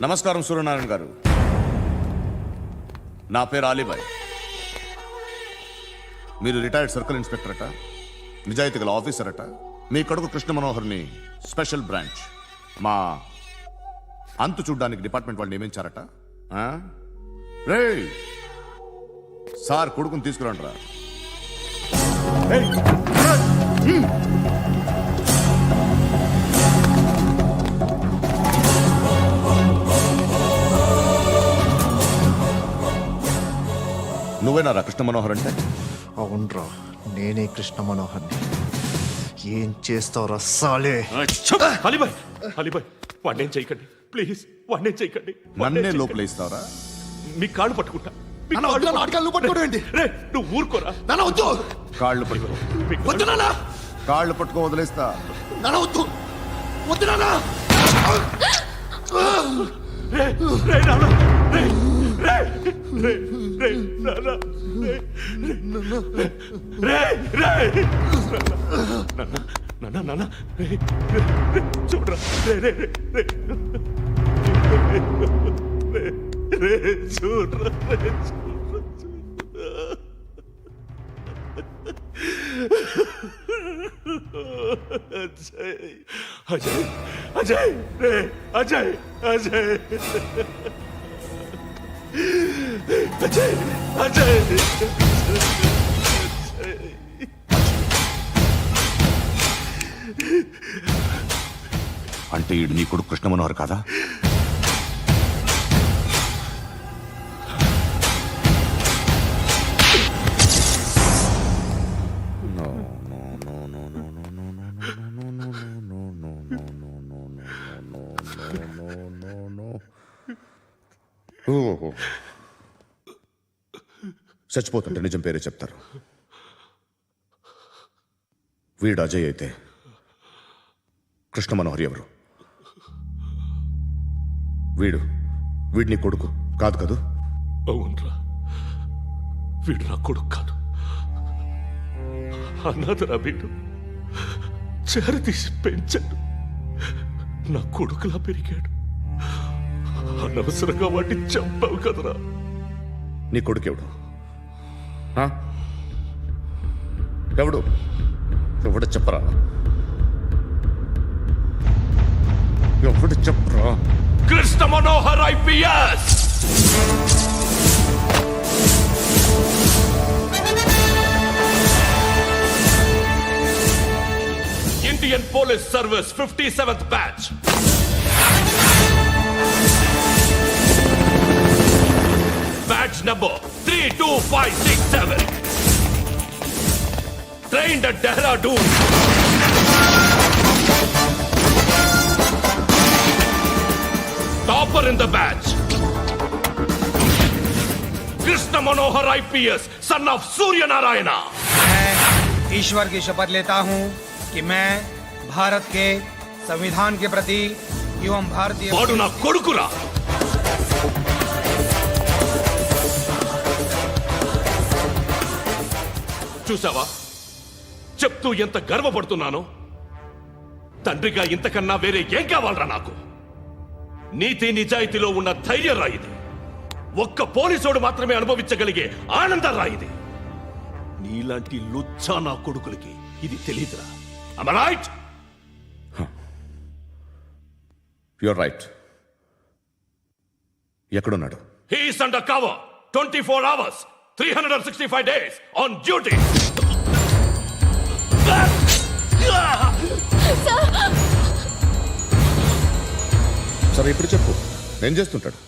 నమస్కారం సూర్యనారాయణ గారు. నా పేరు అలీబాయ్. మీరు రిటైర్డ్ సర్కిల్ ఇన్స్పెక్టర్ అట, నిజాయితీ గల ఆఫీసర్ అట. మీ కొడుకు కృష్ణ మనోహర్ని స్పెషల్ బ్రాంచ్ మా అంతు చూడ్డానికి డిపార్ట్మెంట్ వాళ్ళు నియమించారట. రే సార్ కొడుకుని తీసుకురండి రా. నువ్వేనా కృష్ణ మనోహర్ అంటే? అవునరా, నేనే కృష్ణ మనోహర్ని. ఏం చేస్తావురా సాలే? అలీబాయ్, అలీబాయ్ వాడినేం చేయకండి ప్లీజ్, వాడినేం చేయకండి. నన్నే లోపల ఇస్తావరా? మీ కాళ్ళు పట్టుకుంటా. పట్టుకోండి. నువ్వు ఊరుకోరా. వద్దు, కాళ్ళు పట్టుకో. వద్దు నాన్న, కాళ్ళు పట్టుకో వదిలేస్తా. వద్దు వద్దు నాన్న. చూడరా చూడరా. అజయ్ అజయ్ రే అజయ్ అజయ్ అజయ్ అజయ్ అంటే ఈడు నీ కొడుకు కృష్ణ మనోహర్ కాదా? చచ్చిపోతుంటే నిజం పేరే చెప్తారు. వీడు అజయ్ అయితే కృష్ణ మనోహర్ ఎవరు? వీడిని కొడుకు కాదు కదూ? అవునరా, వీడు నా కొడుకు కాదు, అన్నదరా. వీడు చేరతీసి పెంచాడు, నా కొడుకులా పెరిగాడు. అనవసరంగా వాటిని చంపావు కదరా. నీ కొడుకు ఎవడు? ఎవడు ఎవడు చెప్పరా? ఎవడు చెప్పరా? Krishna Manohar IPS. Indian police service 57th batch. Batch number 32567. Trained at Dehradun. Topper in the batch. Krishna Manohar IPS, son of Surya Narayana. मैं ईश्वर की शपथ लेता हूं कि मैं भारत के संविधान के प्रति एवं भारतीय वाडु ना कोडुकुरा. చూసావా చెప్తూ ఎంత గర్వపడుతున్నానో? తండ్రిగా ఇంతకన్నా వేరే ఏం కావాలరా నాకు? నీతి నిజాయితీలో ఉన్న ధైర్యం రా ఇది. ఒక్క పోలీసోడు మాత్రమే అనుభవించగలిగే ఆనందం రా ఇది. నీలాంటి లుచ్చా నా కొడుకులకి ఇది తెలీదురా. Am I right? You're right. ఎక్కడున్నాడు? He is under cover 24 hours 365 days on duty. సరే ఇప్పుడు చెప్పు, ఏం చేస్తుంటాడు?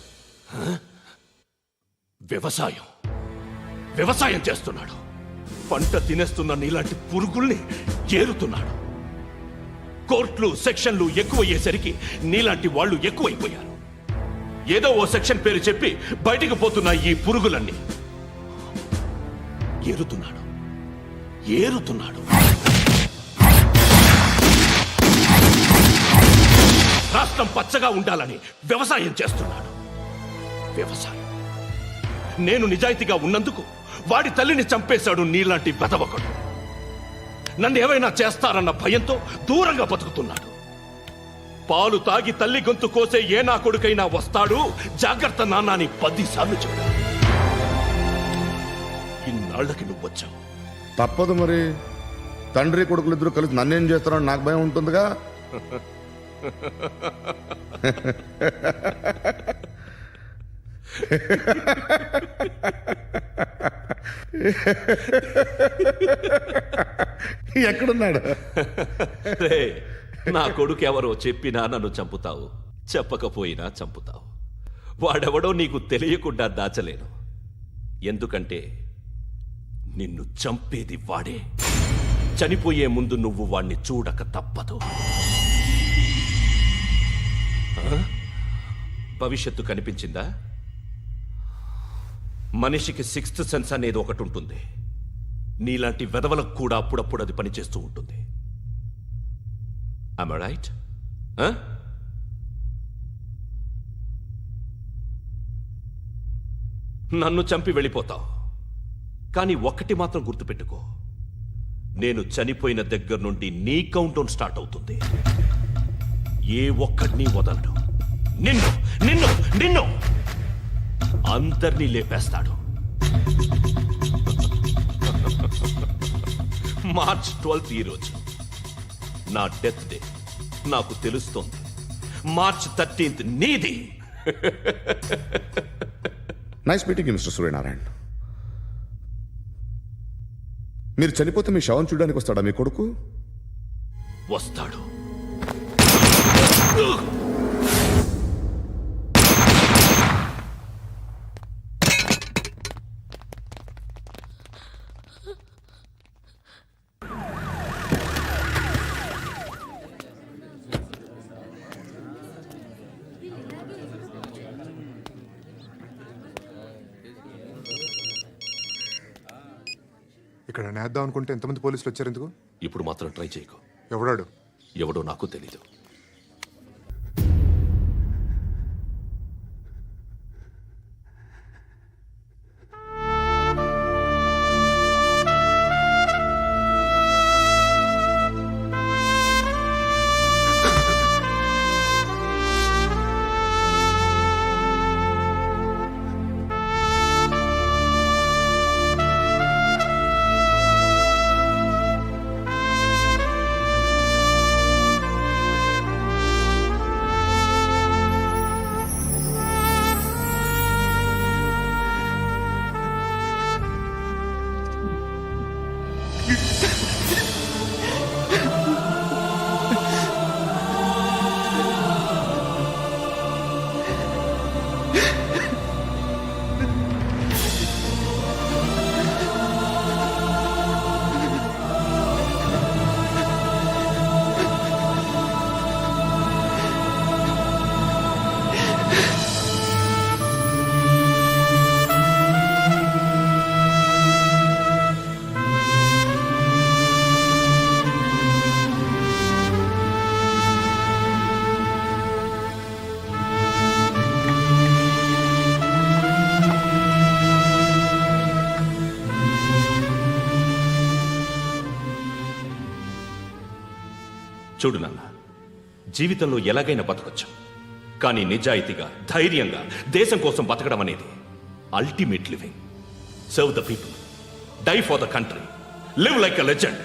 వ్యవసాయం చేస్తున్నాడు. పంట తినేస్తున్న నీలాంటి పురుగుల్ని ఏరుతున్నాడు. కోర్టులు సెక్షన్లు ఎక్కువయ్యేసరికి నీలాంటి వాళ్ళు ఎక్కువైపోయారు. ఏదో ఓ సెక్షన్ పేరు చెప్పి బయటికి పోతున్న ఈ పురుగులన్నీ ఏరుతున్నాడు. రాష్ట్రం పచ్చగా ఉండాలని వ్యవసాయం చేస్తున్నాడు. నేను నిజాయితీగా ఉన్నందుకు వాడి తల్లిని చంపేశాడు నీలాంటి వెధవకుడు. నన్ను ఏమైనా చేస్తారన్న భయంతో దూరంగా బతుకుతున్నాడు. పాలు తాగి తల్లి గొంతు కోసే ఏ నా కొడుకైనా వస్తాడు, జాగ్రత్త నాన్న అని 10 సార్లు చెప్పా. ఇన్నాళ్ళకి నువ్వు వచ్చావు. తప్పదు మరి, తండ్రి కొడుకులు ఇద్దరు కలిసి నన్నేం చేస్తారో నాకు భయం ఉంటుందిగా. ఎక్కడున్నాడు? రే, నా కొడుకు ఎవరో చెప్పినా నన్ను చంపుతావు, చెప్పకపోయినా చంపుతావు. వాడెవడో నీకు తెలియకుండా దాచలేను. ఎందుకంటే నిన్ను చంపేది వాడే. చనిపోయే ముందు నువ్వు వాణ్ణి చూడక తప్పదు. ఆ? భవిష్యత్తు కనిపించిందా? మనిషికి 6th సెన్స్ అనేది ఒకటి ఉంటుంది. నీలాంటి వెధవలకు కూడా అప్పుడప్పుడు అది పనిచేస్తూ ఉంటుంది. Am I right? Huh? నన్ను చంపి వెళ్ళిపోతావు, కానీ ఒక్కటి మాత్రం గుర్తుపెట్టుకో, నేను చనిపోయిన దగ్గర నుండి నీ కౌంటౌన్ స్టార్ట్ అవుతుంది. ఏ ఒక్కడిని వదలడు. నిన్ను నిన్ను నిన్ను అందరినీ లేపేస్తాడు. మార్చ్ 12th ఈ రోజు నా డెత్ డే. నాకు తెలుస్తోంది. మార్చ్ 13th నీది. Nice meeting mister Suryanarayana. మీరు చనిపోతే మీ శవం చూడడానికి వస్తాడా మీ కొడుకు? వస్తాడు. ఇక్కడ నేద్దాం అనుకుంటే ఎంతమంది పోలీసులు వచ్చారు ఎందుకు? ఇప్పుడు మాత్రం ట్రై చేయకు. ఎవడాడు? ఎవడో నాకు తెలీదు. చూడు నాన్న, జీవితంలో ఎలాగైనా బతకొచ్చు, కానీ నిజాయితీగా, ధైర్యంగా దేశం కోసం బతకడం అనేది ultimate living. Serve the people, die for the country, live like a legend.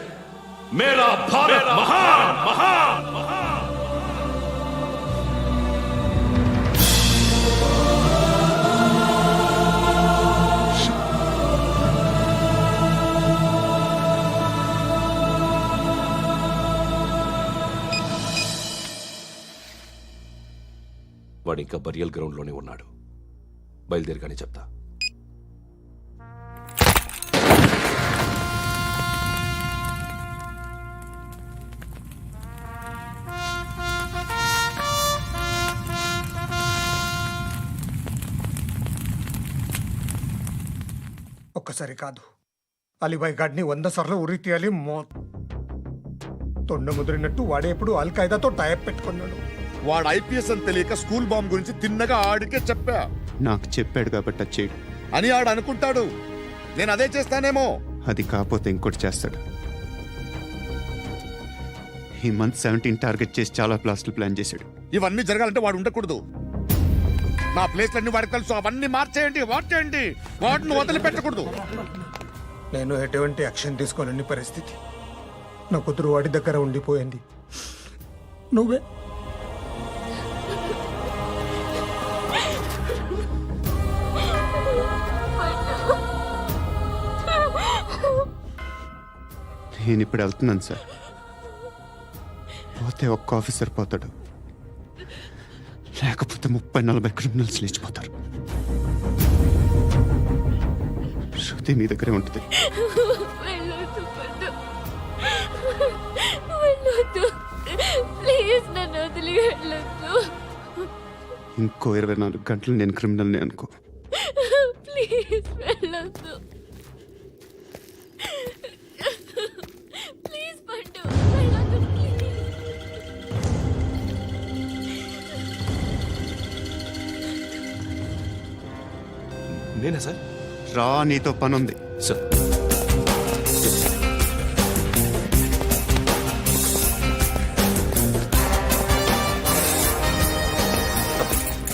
మేరా భారత్ మహాన్ మహాన్ మహాన్. వాడు ఇంకా బరియల్ గ్రౌండ్లోనే ఉన్నాడు. బయలుదేరగానే చెప్తా. ఒక్కసారి కాదు, అలీబాయ్ గాడిని 100 సార్లు ఉరి తీయాలి. తొండ ముదిరినట్టు వాడే ఎప్పుడు అల్ ఖైదాతో టైప్ పెట్టుకున్నాడు. వాడు ఐపీఎస్ అని తెలియక స్కూల్ బాంబ్ గురించి తిన్నగా ఆడికే చెప్పా. నాకు చెప్పాడు కాబట్టి అది చేయడు అని ఆడు అనుకుంటాడు. నేను అదే చేస్తానేమో. అది కాకపోతే ఇంకోటి చేస్తాడు. ఈ మంత్ 17 టార్గెట్ చేసి చాలా ప్లాస్టులు ప్లాన్ చేశాడు. ఇవన్నీ జరగాలంటే వాడు ఉండకూడదు. నా ప్లేస్లన్నీ వాడికి తెలుసు. అవన్నీ మార్చేయండి, వాటిని వదిలిపెట్టకూడదు. నేను ఎటువంటి యాక్షన్ తీసుకోలేని పరిస్థితి. నా కూతురు వాడి దగ్గర ఉండిపోయింది. నువ్వే నేను ఇప్పుడు వెళ్తున్నాను సార్. పోతే ఒక్క ఆఫీసర్ పోతాడు, లేకపోతే 30-40 క్రిమినల్స్ లేచిపోతారు. శృతి మీ దగ్గరే ఉంటుంది. వెళ్ళొద్దు పండు, వెళ్ళొద్దు ప్లీజ్, నన్ను వదిలి వెళ్ళొద్దు ఇంకో 24 గంటలు నేను క్రిమినల్ని అనుకో. ప్లీజ్ వెళ్ళొద్దు, ప్లీజ్ పండు వెళ్ళొద్దు ప్లీజ్. నేనా సార్? రా, నీతో పని ఉంది. సార్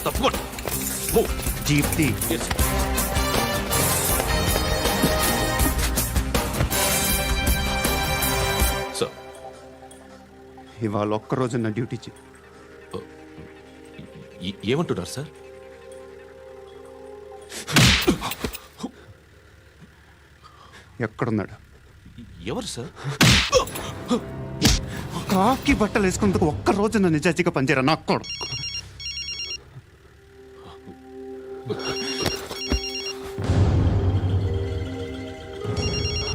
తప్పకుండా. జీప్తి సార్ ఇవాళ ఒక్కరోజు నా డ్యూటీ చేయి. ఏమంటున్నారు సార్? ఎక్కడున్నాడు? ఎవరు సార్? కాకి బట్టలు వేసుకున్నందుకు ఒక్కరోజు నా నిజాజీగా పనిచేయరా నా కొడుకు.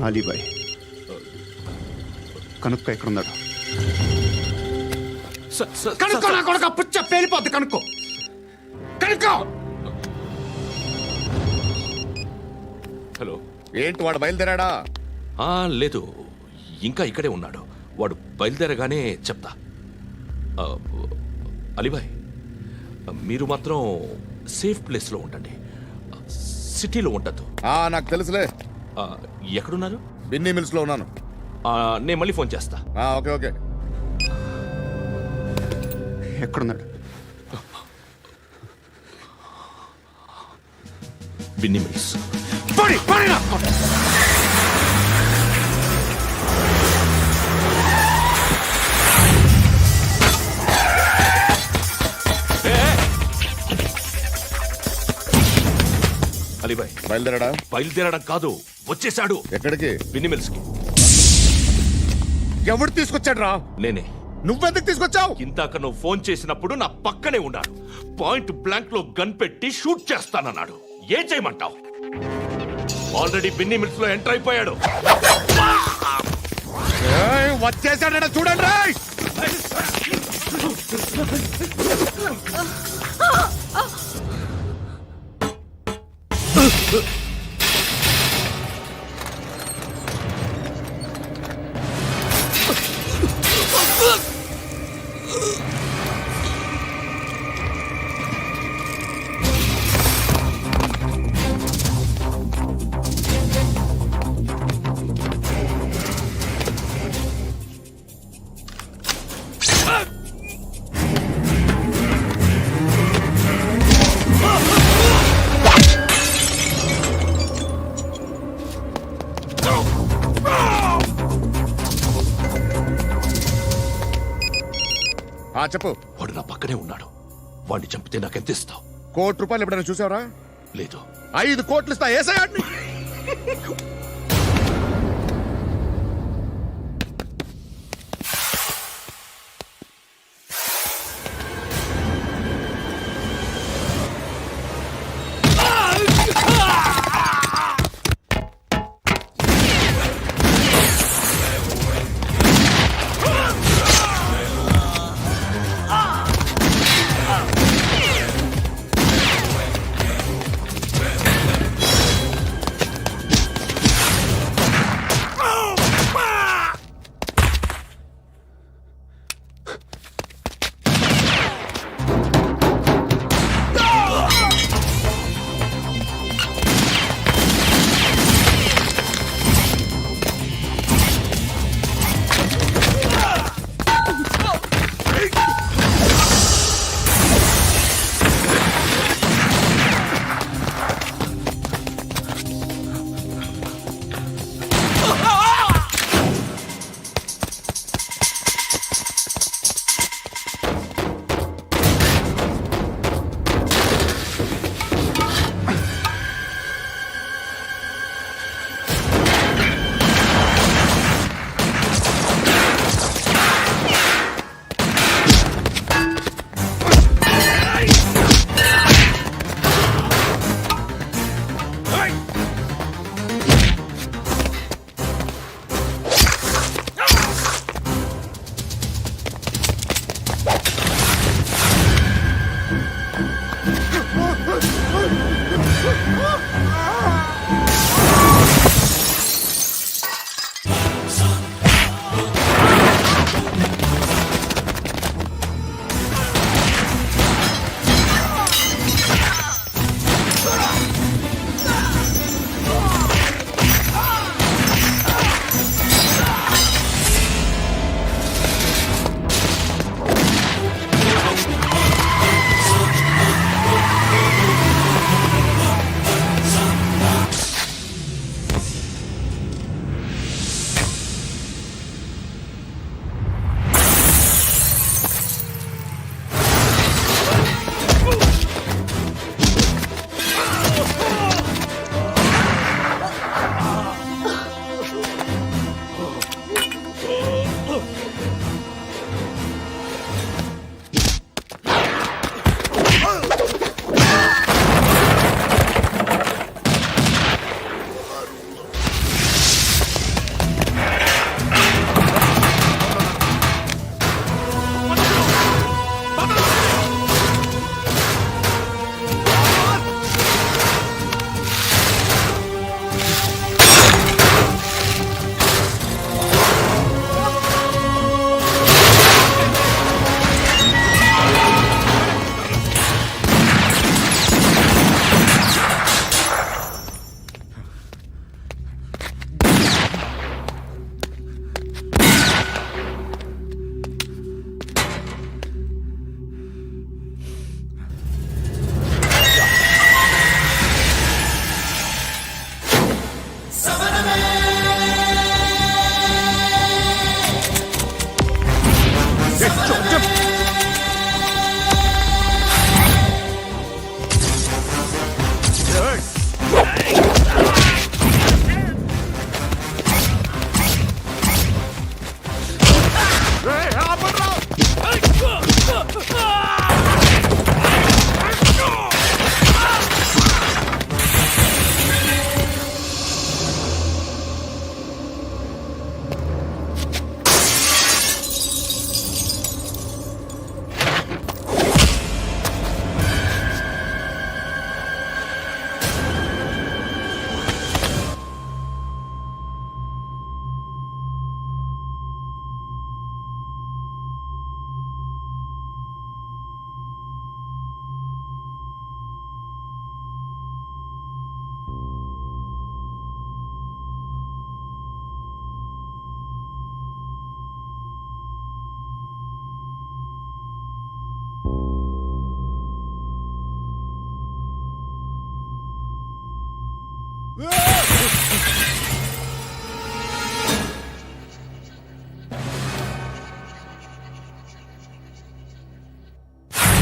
అలీబాయ్ కనుక్కో, ఎక్కడున్నాడు? కనుక్కో నా కొడుకు, పుచ్చ పేలిపోద్ది. కనుక్కో. హలో. ఏంటి వాడు బయలుదేరాడా? లేదు, ఇంకా ఇక్కడే ఉన్నాడు. వాడు బయలుదేరగానే చెప్తా. అలీబాయ్, మీరు మాత్రం సేఫ్ ప్లేస్లో ఉండండి, సిటీలో ఉండద్దు. నాకు తెలుసులే. ఎక్కడున్నారు? బిన్నీ మిల్స్ లో ఉన్నాను. నేను మళ్ళీ ఫోన్ చేస్తా. Okay okay. ఎక్కడున్నాడు? బిన్నీ మిల్స్. అలీబాయ్ బయలుదేరాడా? బయలుదేరడం కాదు, వచ్చేశాడు. ఎక్కడికి? బిన్నీ మిల్స్ కి. ఎవడు తీసుకొచ్చాడు రా? నేనే. నువ్వెందుకు తీసుకొచ్చావు? ఇందాక నువ్వు ఫోన్ చేసినప్పుడు నా పక్కనే ఉన్నాడు. పాయింట్ బ్లాంక్ లో గన్ పెట్టి షూట్ చేస్తానన్నాడు. ఏం చేయమంటావు? ఆల్రెడీ బిన్నీ మిల్స్ లో ఎంటర్ అయిపోయాడు. వచ్చేసాడ చూడండి రా. చెప్పు. వాడు నా పక్కనే ఉన్నాడు. వాడిని చంపితే నాకెంత ఇస్తావు? ₹1,00,00,000 ఎప్పుడైనా చూసావరా? లేదు. 5 కోట్లు ఇస్తా. ఏసయాడిని.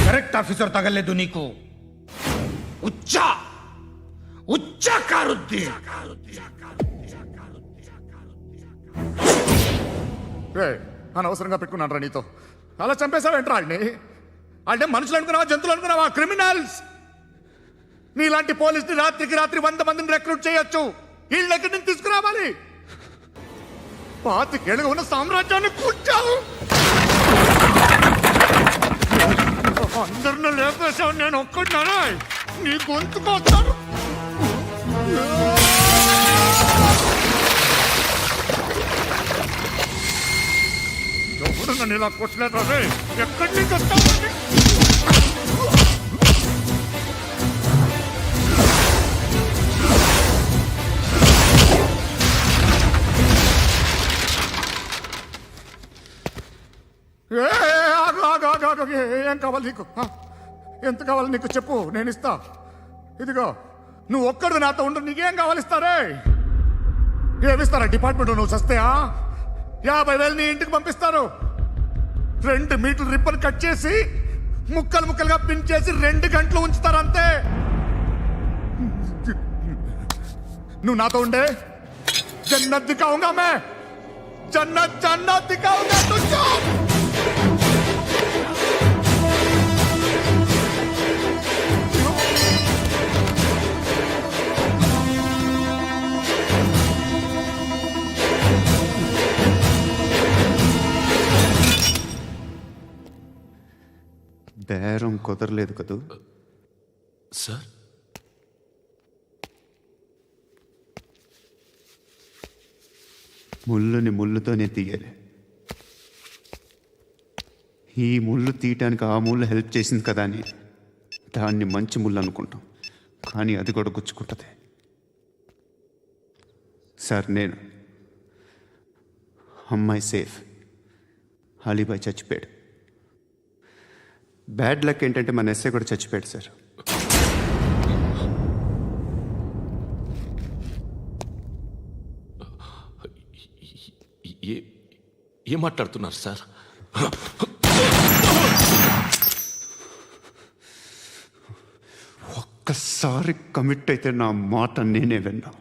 కరెక్ట్ ఆఫీసర్ తగలేదు నీకు ఉచ్చా ఉచ్చా కారుద్ది అనవసరంగా పెట్టుకున్నాను రా నీతో అలా చంపేశావేంట్రా ఆడిని అంటే మనుషులు అనుకున్నావా జంతువులు అనుకున్నావా క్రిమినల్స్ నీలాంటి పోలీసుని రాత్రికి రాత్రి 100 మందిని రిక్రూట్ చేయొచ్చు వీళ్ళ దగ్గర నుంచి తీసుకురావాలి 25 ఏళ్ళుగా ఉన్న సామ్రాజ్యాన్ని కూర్చావు అందరిని లేపేశావు నేను ఒక్కడినారా నీ గొంతుకొస్తాను ఎవరు నన్ను ఇలా కొట్టలేదా రే ఎక్కడి నుంచి వస్తావు ఏం కావాలి నీకు ఎంత కావాలి నీకు చెప్పు నేను ఇస్తా ఇదిగో నువ్వు ఒక్కడు నాతో ఉండు నీకేం కావాలి ఇస్తారే ఏమిస్తారా డిపార్ట్మెంట్ నువ్వు చస్తేయా 50,000 నీ ఇంటికి పంపిస్తారు 2 మీటర్లు రిబ్బన్ కట్ చేసి ముక్కలు ముక్కలుగా పిన్ చేసి 2 గంటలు ఉంచుతారు అంతే నువ్వు నాతో ఉండే జన్నత్ దిఖాऊंगा मैं जन्नत जन्नत दिखाऊंगा तुझको బేర్ బేరం కుదరలేదు కదూ. సార్ ముళ్ళుని ముళ్ళుతోనే తీయాలి. ఈ ముళ్ళు తీయటానికి ఆ ముళ్ళు హెల్ప్ చేసింది కదా అని దాన్ని మంచి ముళ్ళు అనుకుంటాం, కానీ అది కూడా గుచ్చుకుంటుంది. సార్ నేను అమ్మాయి సేఫ్, అలీబాయ్ చచ్చిపోయాడు. బ్యాడ్ లక్ ఏంటంటే మన ఎస్ఐ కూడా చచ్చిపోయాడు సార్. ఏం మాట్లాడుతున్నారు సార్? ఒక్కసారి కమిట్ అయితే నా మాట నేనే విన్నా.